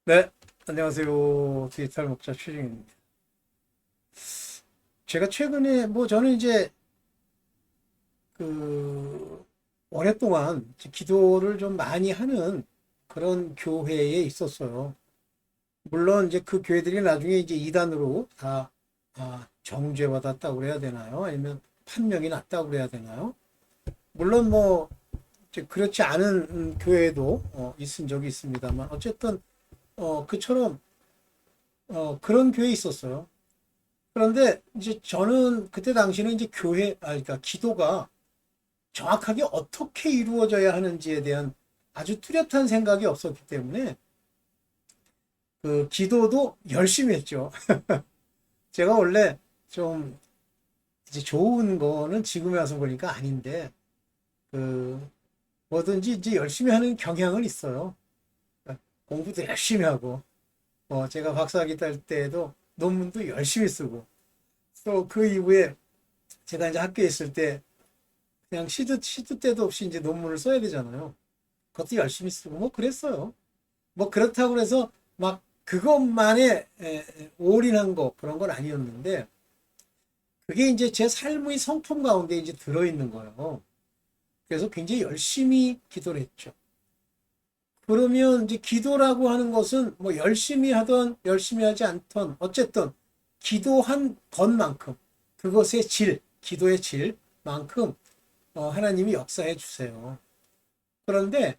네, 안녕하세요. 디지털 목자 최중입니다. 제가 최근에 저는 이제 그 오랫동안 이제 기도를 좀 많이 하는 그런 교회에 있었어요. 물론 이제 그 교회들이 나중에 이제 이단으로 다 정죄받았다고 그래야 되나요? 아니면 판명이 났다고 그래야 되나요? 물론 이제 그렇지 않은 교회도 있은 적이 있습니다만 어쨌든 그처럼 그런 교회에 있었어요. 그런데 이제 저는 그때 당시는 이제 그러니까 기도가 정확하게 어떻게 이루어져야 하는지에 대한 아주 뚜렷한 생각이 없었기 때문에 그 기도도 열심히 했죠. 제가 원래 좀 이제 좋은 거는 지금에 와서 보니까 아닌데 그 뭐든지 이제 열심히 하는 경향은 있어요. 공부도 열심히 하고 제가 박사학위 딸 때도 논문도 열심히 쓰고 또 그 이후에 제가 이제 학교에 있을 때 그냥 시도 때도 없이 이제 논문을 써야 되잖아요. 그것도 열심히 쓰고 그랬어요. 그렇다고 해서 막 그것만에 올인한 거 그런 건 아니었는데 그게 이제 제 삶의 성품 가운데 이제 들어있는 거예요. 그래서 굉장히 열심히 기도를 했죠. 그러면 이제 기도라고 하는 것은 열심히 하던 열심히 하지 않던 어쨌든 기도한 것만큼 그것의 기도의 질만큼 하나님이 역사해 주세요. 그런데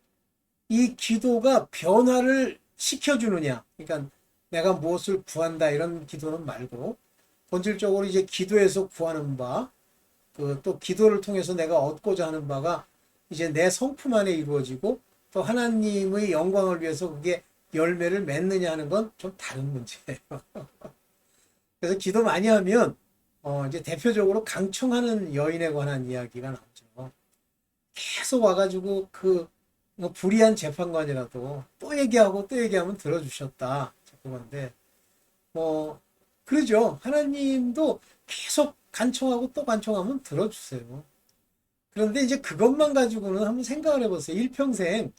이 기도가 변화를 시켜주느냐. 그러니까 내가 무엇을 구한다 이런 기도는 말고 본질적으로 이제 기도에서 구하는 바, 또 기도를 통해서 내가 얻고자 하는 바가 이제 내 성품 안에 이루어지고 또 하나님의 영광을 위해서 그게 열매를 맺느냐 하는 건 좀 다른 문제예요. 그래서 기도 많이 하면 이제 대표적으로 강청하는 여인에 관한 이야기가 나오죠. 계속 와가지고 불의한 재판관이라도 또 얘기하고 또 얘기하면 들어주셨다. 그건데 뭐 그러죠. 하나님도 계속 간청하고 또 간청하면 들어주세요. 그런데 이제 그것만 가지고는 한번 생각을 해보세요. 일평생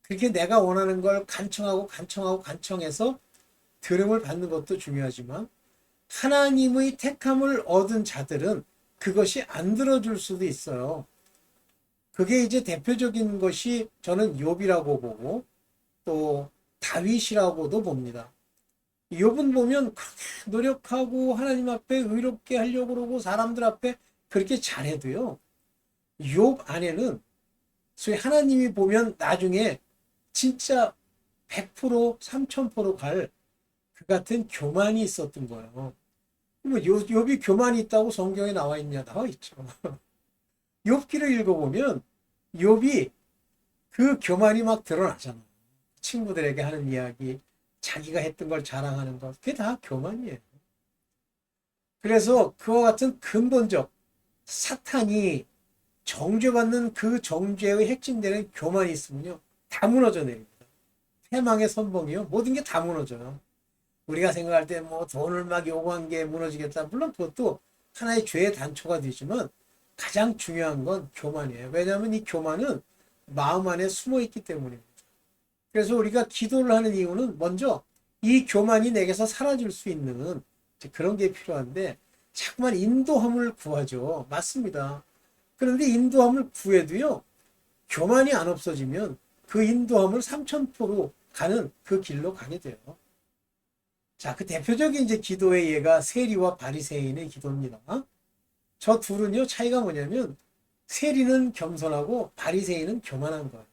그렇게 내가 원하는 걸 간청하고 간청하고 간청해서 들음을 받는 것도 중요하지만 하나님의 택함을 얻은 자들은 그것이 안 들어줄 수도 있어요. 그게 이제 대표적인 것이 저는 욥이라고 보고 또 다윗이라고도 봅니다. 욥은 보면 그렇게 노력하고 하나님 앞에 의롭게 하려고 그러고 사람들 앞에 그렇게 잘해도요. 욥 안에는 소위 하나님이 보면 나중에 진짜 100% 3000% 갈 그 같은 교만이 있었던 거예요. 욥이 교만이 있다고 성경에 나와 있냐? 나와 있죠. 욥기를 읽어보면 욥이 그 교만이 막 드러나잖아. 친구들에게 하는 이야기, 자기가 했던 걸 자랑하는 것, 그게 다 교만이에요. 그래서 그와 같은 근본적 사탄이 정죄받는 그 정죄의 핵심되는 교만이 있으면요. 다 무너져 내립니다. 패망의 선봉이요. 모든 게 다 무너져요. 우리가 생각할 때 돈을 막 요구한 게 무너지겠다. 물론 그것도 하나의 죄의 단초가 되지만 가장 중요한 건 교만이에요. 왜냐하면 이 교만은 마음 안에 숨어 있기 때문입니다. 그래서 우리가 기도를 하는 이유는 먼저 이 교만이 내게서 사라질 수 있는 그런 게 필요한데 자꾸만 인도함을 구하죠. 맞습니다. 그런데 인도함을 구해도요. 교만이 안 없어지면 그 인도함을 3000% 가는 그 길로 가게 돼요. 자, 그 대표적인 이제 기도의 예가 세리와 바리새인의 기도입니다. 저 둘은요, 차이가 뭐냐면 세리는 겸손하고 바리새인은 교만한 거예요.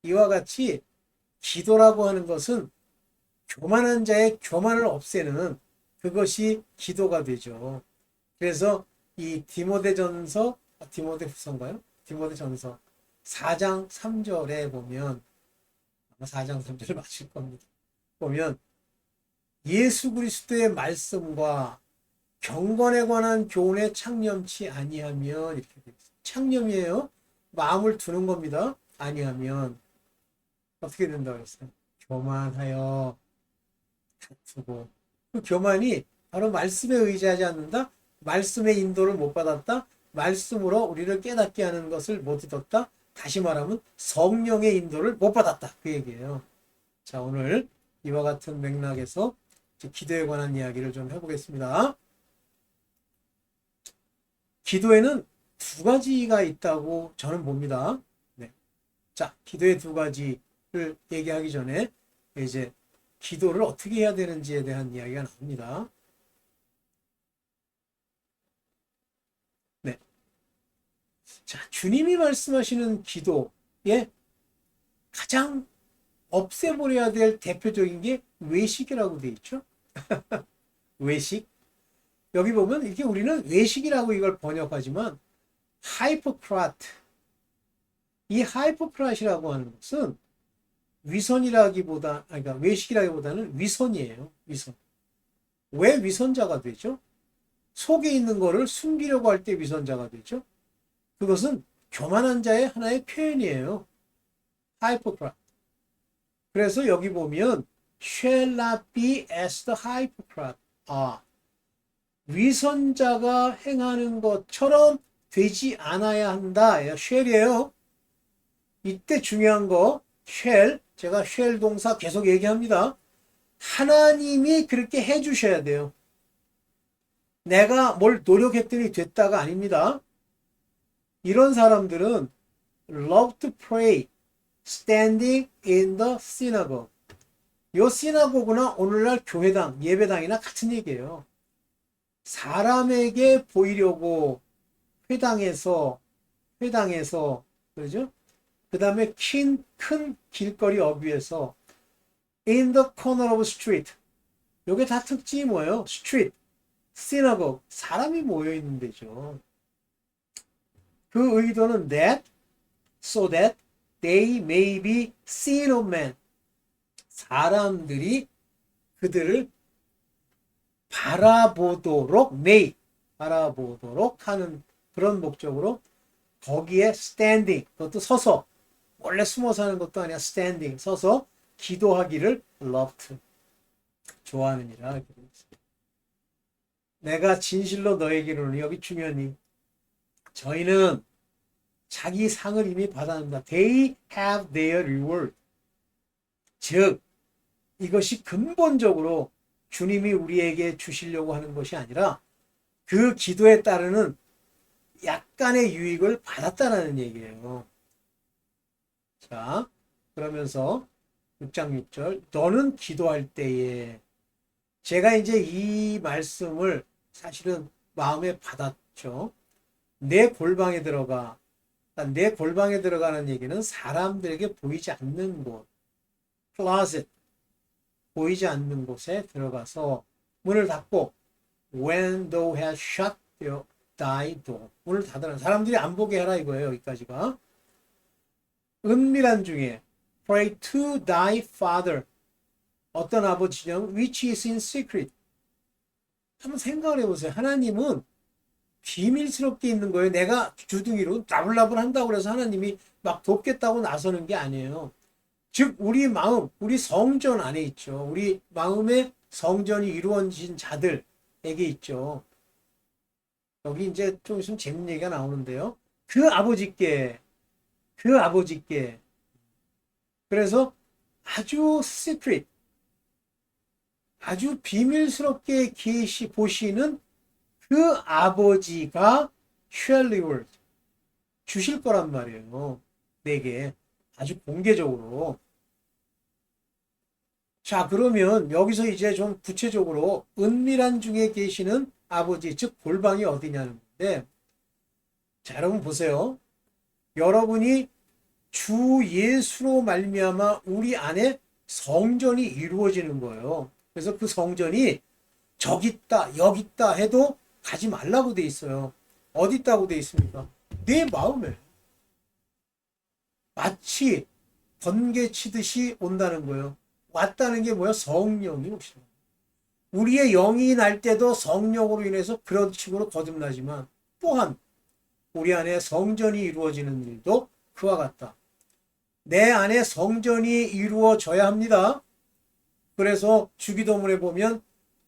이와 같이 기도라고 하는 것은 교만한 자의 교만을 없애는 그것이 기도가 되죠. 그래서 이 디모데후서인가요? 디모데전서 4장 3절에 보면 아마 4장 3절을 맞힐 겁니다. 보면 예수 그리스도의 말씀과 경건에 관한 교훈에 창념치 아니하면 이렇게 되어 있어요. 창념이에요. 마음을 두는 겁니다. 아니하면 어떻게 된다고 했어요? 교만하여 다투고 그 교만이 바로 말씀에 의지하지 않는다. 말씀의 인도를 못 받았다. 말씀으로 우리를 깨닫게 하는 것을 못 얻었다. 다시 말하면 성령의 인도를 못 받았다. 그 얘기예요. 자, 오늘 이와 같은 맥락에서 기도에 관한 이야기를 좀 해보겠습니다. 기도에는 두 가지가 있다고 저는 봅니다. 네. 자, 기도의 두 가지를 얘기하기 전에 이제 기도를 어떻게 해야 되는지에 대한 이야기가 나옵니다. 네. 자, 주님이 말씀하시는 기도에 가장 없애버려야 될 대표적인 게 외식이라고 돼 있죠. 외식. 여기 보면 이렇게 우리는 외식이라고 이걸 번역하지만 하이포크라트. 이 하이포크라트라고 하는 것은 위선이라기보다, 그러니까 외식이라기보다는 위선이에요. 위선. 왜 위선자가 되죠? 속에 있는 거를 숨기려고 할 때 위선자가 되죠. 그것은 교만한 자의 하나의 표현이에요. 하이포크라트. 그래서 여기 보면 shall not be as the hypocrite. 위선자가 행하는 것처럼 되지 않아야 한다. shall이에요. 이때 중요한 거 shall, 제가 shall 동사 계속 얘기합니다. 하나님이 그렇게 해주셔야 돼요. 내가 뭘 노력했더니 됐다가 아닙니다. 이런 사람들은 love to pray standing in the synagogue. 요 시나고그나 오늘날 교회당, 예배당이나 같은 얘기예요. 사람에게 보이려고 회당에서 그러죠? 그 다음에 큰 길거리 어귀에서 in the corner of street. 요게 다 특징이 뭐예요? street, synagogue. 사람이 모여 있는 데죠. 그 의도는 so that they may be seen of men. 사람들이 그들을 바라보도록 하는 그런 목적으로 거기에 standing, 그것도 서서, 원래 숨어서 하는 것도 아니야. standing, 서서 기도하기를 loved, 좋아하느니라. 내가 진실로 너에게 이르노니, 여기 중요하니, 저희는 자기 상을 이미 받았습니다. They have their reward. 즉, 이것이 근본적으로 주님이 우리에게 주시려고 하는 것이 아니라 그 기도에 따르는 약간의 유익을 받았다는 얘기예요. 자, 그러면서 6장 6절, 너는 기도할 때에, 제가 이제 이 말씀을 사실은 마음에 받았죠. 내 골방에 들어가는 얘기는 사람들에게 보이지 않는 곳, closet, 보이지 않는 곳에 들어가서 문을 닫고 when thou hast shut thy door, 문을 닫으라. 사람들이 안 보게 해라 이거예요. 여기까지가. 은밀한 중에 pray to thy father, 어떤 아버지냐, which is in secret. 한번 생각을 해보세요. 하나님은 비밀스럽게 있는 거예요. 내가 주둥이로 나불나불 한다고 해서 하나님이 막 돕겠다고 나서는 게 아니에요. 즉 우리 마음, 우리 성전 안에 있죠. 우리 마음의 성전이 이루어진 자들에게 있죠. 여기 이제 좀 있으면 재밌는 얘기가 나오는데요. 그 아버지께 그래서 아주 시크릿, 아주 비밀스럽게 보시는 그 아버지가 shall reward, 주실 거란 말이에요. 내게 아주 공개적으로. 자, 그러면 여기서 이제 좀 구체적으로 은밀한 중에 계시는 아버지, 즉 골방이 어디냐는 건데, 자, 여러분 보세요. 여러분이 주 예수로 말미암아 우리 안에 성전이 이루어지는 거예요. 그래서 그 성전이 저기 있다, 여기 있다 해도 가지 말라고 돼 있어요. 어디 있다고 돼 있습니까? 내 마음에. 마치 번개 치듯이 온다는 거예요. 왔다는 게 뭐야? 성령이 오시는 거예요. 우리의 영이 날 때도 성령으로 인해서 그런 식으로 거듭나지만, 또한 우리 안에 성전이 이루어지는 일도 그와 같다. 내 안에 성전이 이루어져야 합니다. 그래서 주기도문에 보면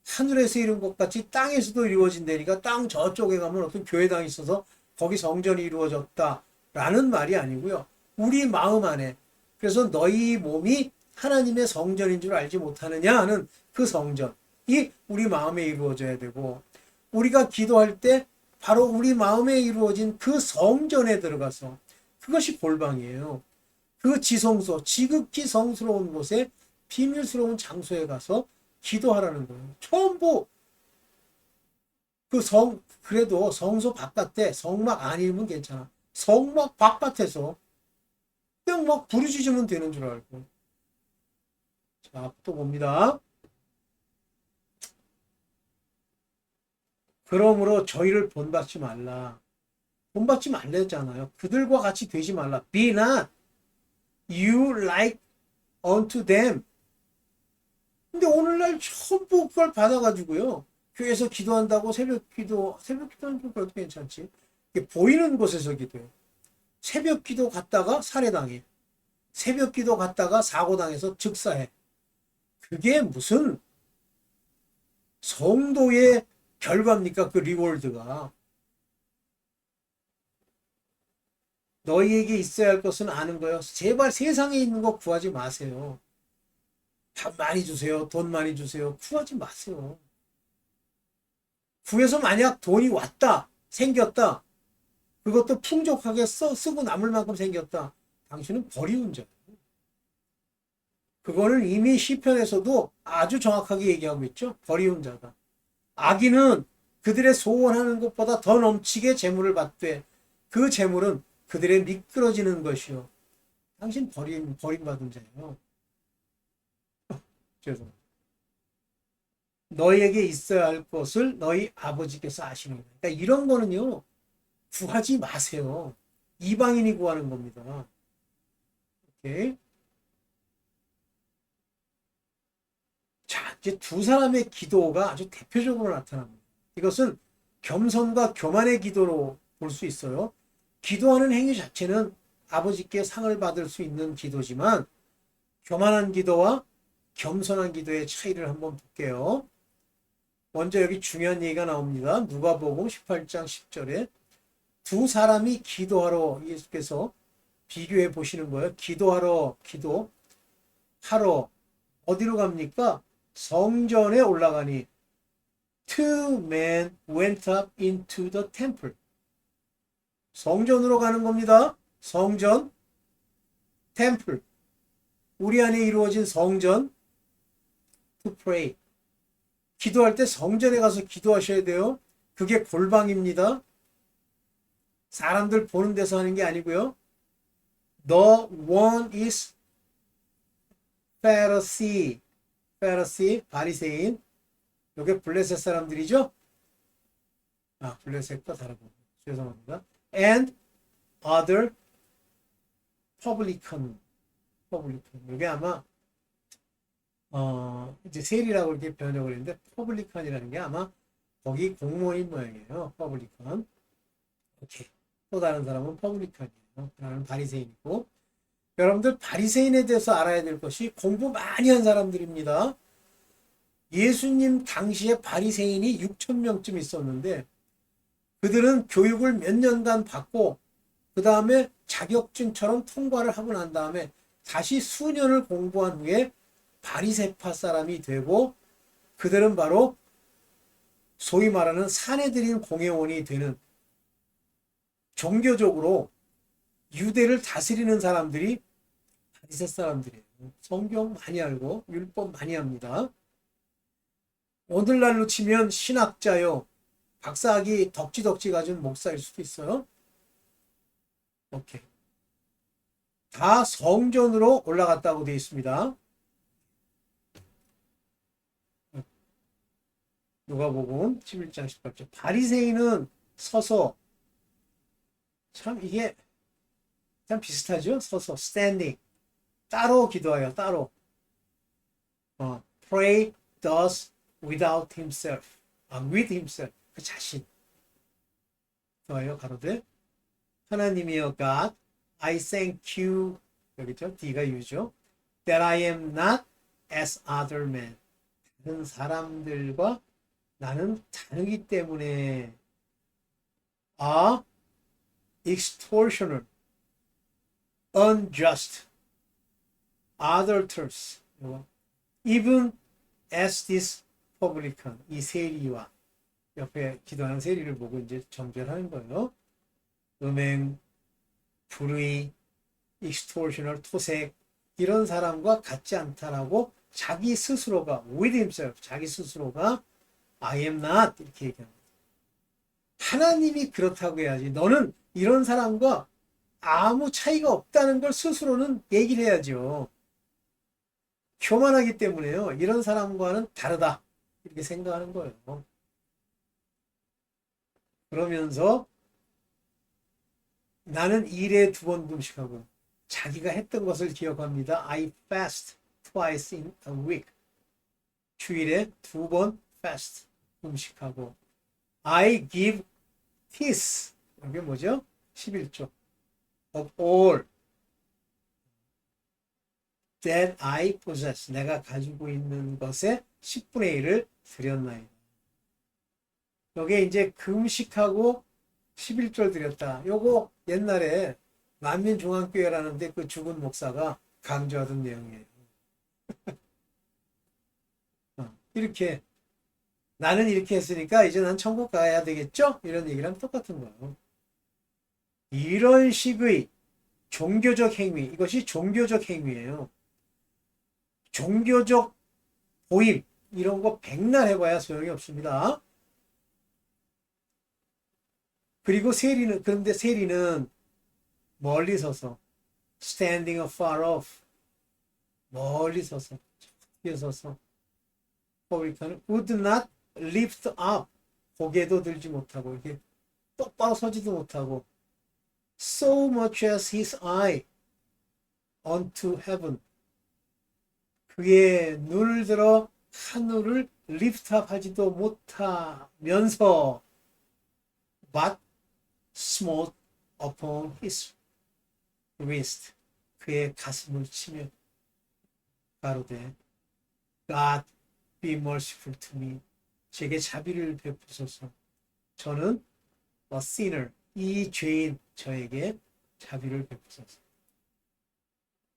하늘에서 이룬 것 같이 땅에서도 이루어진다니까, 땅 저쪽에 가면 어떤 교회당이 있어서 거기 성전이 이루어졌다라는 말이 아니고요. 우리 마음 안에. 그래서 너희 몸이 하나님의 성전인 줄 알지 못하느냐 하는 그 성전이 우리 마음에 이루어져야 되고, 우리가 기도할 때 바로 우리 마음에 이루어진 그 성전에 들어가서, 그것이 골방이에요. 그 지성소, 지극히 성스러운 곳에, 비밀스러운 장소에 가서 기도하라는 거예요. 전부 그래도 성소 바깥에 성막 아니면 괜찮아. 성막 바깥에서 그냥 막 부르짖으면 되는 줄 알고. 자, 또 봅니다. 그러므로 저희를 본받지 말라. 본받지 말랬잖아요. 그들과 같이 되지 말라. Be not you like unto them. 근데 오늘날 전부 그걸 받아가지고요. 교회에서 기도한다고 새벽 기도는 좀 그래도 괜찮지. 보이는 곳에서 기도해. 새벽 기도 갔다가 살해당해. 새벽 기도 갔다가 사고당해서 즉사해. 그게 무슨 성도의 결과입니까? 그 리월드가. 너희에게 있어야 할 것은 아는 거요. 제발 세상에 있는 거 구하지 마세요. 밥 많이 주세요. 돈 많이 주세요. 구하지 마세요. 구해서 만약 돈이 왔다, 생겼다, 그것도 풍족하게 쓰고 남을 만큼 생겼다, 당신은 버리운 자예요. 그거는 이미 시편에서도 아주 정확하게 얘기하고 있죠. 버리운 자다. 악인은 그들의 소원하는 것보다 더 넘치게 재물을 받되 그 재물은 그들의 미끄러지는 것이요. 당신 버림받은 자예요. 죄송합니다. 너희에게 있어야 할 것을 너희 아버지께서 아시는 거예요. 그러니까 이런 거는요, 구하지 마세요. 이방인이 구하는 겁니다. 오케이. 자, 이제 두 사람의 기도가 아주 대표적으로 나타납니다. 이것은 겸손과 교만의 기도로 볼 수 있어요. 기도하는 행위 자체는 아버지께 상을 받을 수 있는 기도지만, 교만한 기도와 겸손한 기도의 차이를 한번 볼게요. 먼저 여기 중요한 얘기가 나옵니다. 누가복음 18장 10절에 두 사람이 기도하러, 예수께서 비교해 보시는 거예요. 기도하러, 어디로 갑니까? 성전에 올라가니 two men went up into the temple. 성전으로 가는 겁니다. 성전, temple. 우리 안에 이루어진 성전, to pray. 기도할 때 성전에 가서 기도하셔야 돼요. 그게 골방입니다. 사람들 보는 데서 하는 게 아니고요. The one is Pharisee, 바리새인. 이게 블레셋 사람들이죠. 블레셋과 다르고 죄송합니다. And other publican. 이게 아마 이제 세리라고 이렇게 번역을 했는데 퍼블리칸이라는 게 아마 거기 공무원인 모양이에요. 퍼블리칸. 오케이. 또 다른 사람은 퍼블리칸이에요. 나는 바리새인이고. 여러분들 바리새인에 대해서 알아야 될 것이 공부 많이 한 사람들입니다. 예수님 당시에 바리새인이 6천 명쯤 있었는데 그들은 교육을 몇 년간 받고 그 다음에 자격증처럼 통과를 하고 난 다음에 다시 수년을 공부한 후에 바리새파 사람이 되고 그들은 바로 소위 말하는 사내들인 공회원이 되는, 종교적으로 유대를 다스리는 사람들이 바리새 사람들이에요. 성경 많이 알고 율법 많이 합니다. 오늘날로 치면 신학자요, 박사학위 덕지덕지 가진 목사일 수도 있어요. 오케이. 다 성전으로 올라갔다고 되어 있습니다. 누가복음 11장 18절. 바리새인은 서서, 참 이게 참 비슷하죠? 서서 standing. 따로 기도해요. 따로. Pray thus without himself. with himself. 그 자신. 좋아요. 가로되 하나님이여 God, I thank you. 여기죠. D가 U죠. That I am not as other men. 다른 사람들과 나는 다르기 때문에 extortioner, unjust, adulterous, even as this publican, 이 세리와 옆에 기도하는 세리를 보고 이제 정죄하는 거예요. 음행, 불의, extortioner, 토색 이런 사람과 같지 않다라고 자기 스스로가 with himself, 자기 스스로가 I am not 이렇게 얘기합니다. 하나님이 그렇다고 해야지. 너는 이런 사람과 아무 차이가 없다는 걸 스스로는 얘기를 해야죠. 교만하기 때문에요. 이런 사람과는 다르다. 이렇게 생각하는 거예요. 그러면서 나는 일에 2번 금식하고 자기가 했던 것을 기억합니다. I fast twice in a week. 주일에 2번 fast 금식하고 I give tithes. 이게 뭐죠? 11조 of all that I possess. 내가 가지고 있는 것의 10분의 1을 드렸나이다. 여기에 이제 금식하고 11절 드렸다. 요거 옛날에 만민중앙교회라는데 그 죽은 목사가 강조하던 내용이에요. 이렇게 나는 이렇게 했으니까 이제 난 천국 가야 되겠죠? 이런 얘기랑 똑같은 거예요. 이런 식의 종교적 행위, 이것이 종교적 행위예요. 종교적 보임, 이런 거 백날 해봐야 소용이 없습니다. 그리고 그런데 세리는 멀리 서서, standing afar off, 멀리 서서, 뒤에 서서, publican은 would not lift up, 고개도 들지 못하고, 이렇게 똑바로 서지도 못하고, so much as his eye unto heaven, 그의 눈을 들어 하늘을 lift up 하지도 못하면서, but smote upon his wrist, 그의 가슴을 치며 가로되 God be merciful to me, 제게 자비를 베푸소서, 저는 a sinner, 이 죄인 저에게 자비를 베푸소서.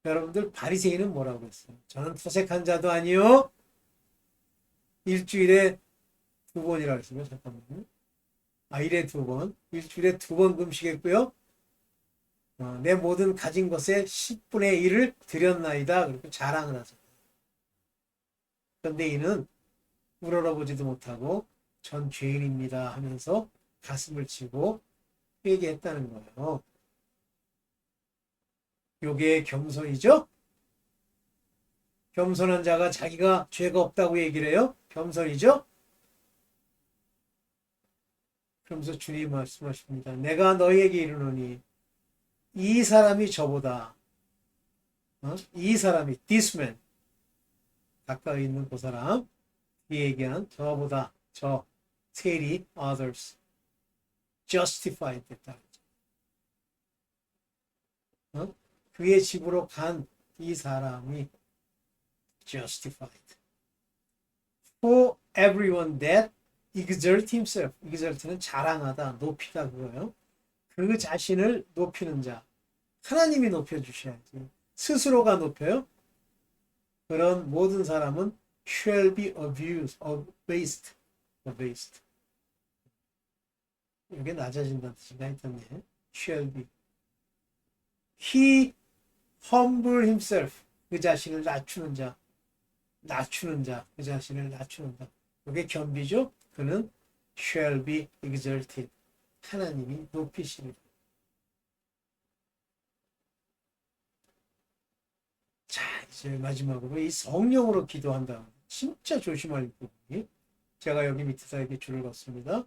여러분들 바리새인은 뭐라고 했어요? 저는 토색한 자도 아니요 일주일에 2번이라고 했어요. 잠깐만요. 일에 2번, 일주일에 2번 금식했고요. 내 모든 가진 것의 10분의 1을 드렸나이다. 그렇게 자랑을 하잖아요. 그런데 이는 우러러보지도 못하고 전 죄인입니다 하면서 가슴을 치고 회개했다는 거예요. 요게 겸손이죠? 겸손한 자가 자기가 죄가 없다고 얘기를 해요. 겸손이죠? 그러면서 주님 말씀하십니다. 내가 너희에게 이르노니 이 사람이 저보다, 이 사람이 this man, 가까이 있는 그 사람, 이 얘기한 저보다, 저 세리 others justified 됐다. 그의 집으로 간 이 사람이 justified. For everyone that exalt himself. exalt는 자랑하다, 높이다 그거예요. 그 자신을 높이는 자. 하나님이 높여주셔야지. 스스로가 높여요? 그런 모든 사람은 shall be abased. 이게 낮아진다는 뜻인가 했던데. shall be. He humble himself. 그 자신을 낮추는 자. 그 자신을 낮추는 자. 이게 겸비죠? 그는 shall be exalted. 하나님이 높이시리라. 자, 이제 마지막으로 이 성령으로 기도한다. 진짜 조심할 부분이. 제가 여기 밑에다 이렇게 줄을 걷습니다.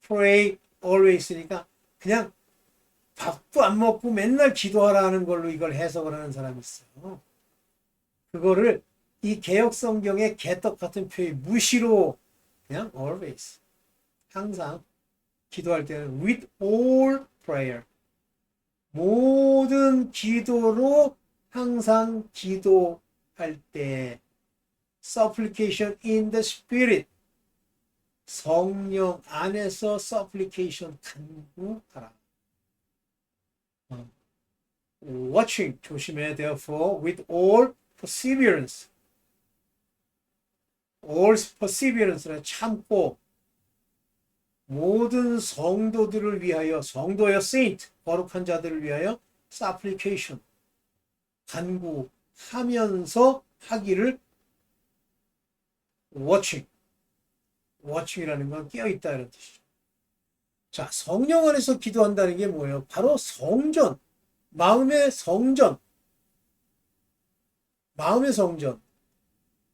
Pray always니까 그냥 밥도 안 먹고 맨날 기도하라는 걸로 이걸 해석을 하는 사람이 있어요. 그거를 이 개역 성경의 개떡 같은 표현 무시로 그냥 always, 항상 기도할 때는 with all prayer, 모든 기도로 항상 기도할 때 supplication in the spirit, 성령 안에서 supplication 간구하라. watching, 조심해. therefore with all perseverance, all perseverance는 참고 모든 성도들을 위하여, 성도여 saint, 거룩한 자들을 위하여 supplication, 간구하면서 하기를 watching이라는 건 깨어있다 이런 뜻이죠. 자, 성령 안에서 기도한다는 게 뭐예요? 바로 성전, 마음의 성전, 마음의 성전.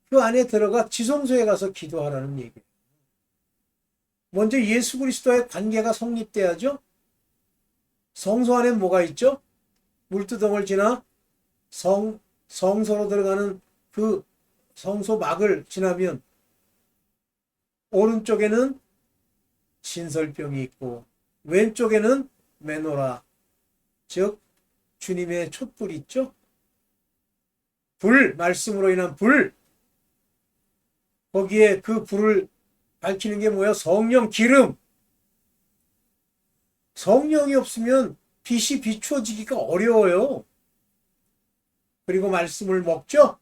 그 안에 들어가 지성소에 가서 기도하라는 얘기예요. 먼저 예수 그리스도의 관계가 성립돼야죠. 성소 안에 뭐가 있죠? 물두덩을 지나 성소로 들어가는 그 성소 막을 지나면 오른쪽에는 신설병이 있고 왼쪽에는 메노라, 즉 주님의 촛불 있죠? 불, 말씀으로 인한 불. 거기에 그 불을 밝히는 게 뭐예요? 성령, 기름. 성령이 없으면 빛이 비추어지기가 어려워요. 그리고 말씀을 먹죠?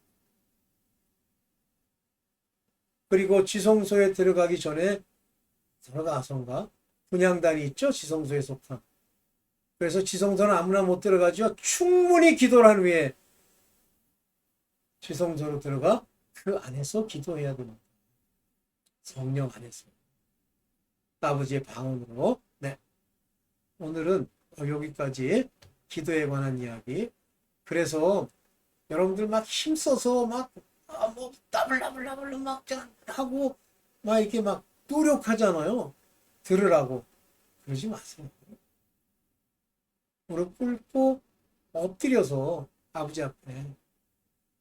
그리고 지성소에 들어가기 전에 들어가선가 분향단이 있죠? 지성소에 속한. 그래서 지성소는 아무나 못 들어가죠. 충분히 기도를 한 후에 지성소로 들어가 그 안에서 기도해야 됩니다. 성령 안에서. 아버지의 방언으로. 네. 오늘은 여기까지 기도에 관한 이야기. 그래서 여러분들 막 힘써서 뭐 나불나불 막 하고 막 이렇게 막 노력하잖아요. 들으라고. 그러지 마세요. 무릎 꿇고 엎드려서 아버지 앞에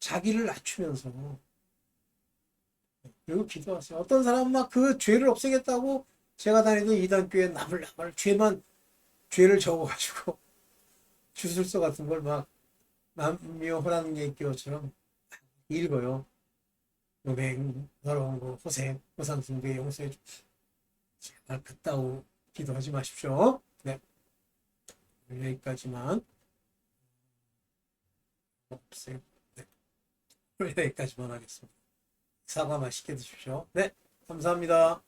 자기를 낮추면서 그리고 기도하세요. 어떤 사람은 막 그 죄를 없애겠다고 제가 다니던 이단교회 나불나불 죄를 적어가지고 주술서 같은 걸 막 남묘호랑객교처럼 읽어요. 요맹, 더러운 거, 호생, 호상숭배 용서해 주십시오. 제발 그따구 기도하지 마십시오. 네. 여기까지만. 없어요. 네. 여기까지만 하겠습니다. 사과 맛있게 드십시오. 네. 감사합니다.